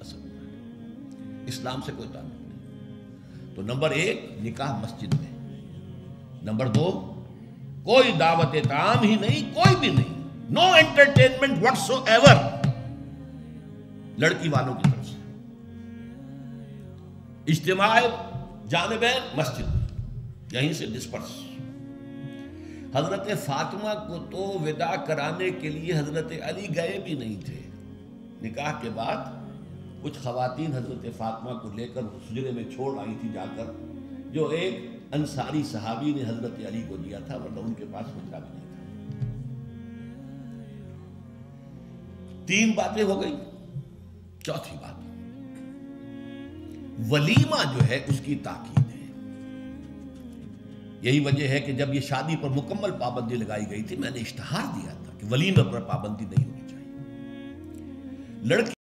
تصور ہے، اسلام سے کوئی تعلق نہیں۔ تو نمبر 1 نکاح مسجد میں، نمبر 2 کوئی دعوت طعام ہی نہیں، کوئی بھی نہیں، نو انٹرٹینمنٹ واٹس ایور لڑکی والوں کی طرف سے، اجتماع جانبین مسجد میں، یہیں سے ڈسپرس۔ حضرت فاطمہ کو تو وداع کرانے کے لیے حضرت علی گئے بھی نہیں تھے۔ نکاح کے بعد کچھ خواتین حضرت فاطمہ کو لے کر حجرے میں چھوڑ آئی تھی جا کر، جو ایک انصاری صحابی نے حضرت علی کو دیا تھا، ورنہ ان کے پاس حجرہ بھی نہیں تھا۔ 3 باتیں ہو گئی۔ چوتھی بات، ولیمہ جو ہے اس کی تاکید ہے۔ یہی وجہ ہے کہ جب یہ شادی پر مکمل پابندی لگائی گئی تھی، میں نے اشتہار دیا تھا کہ ولیمہ پر پابندی نہیں ہونی چاہیے۔ لڑکی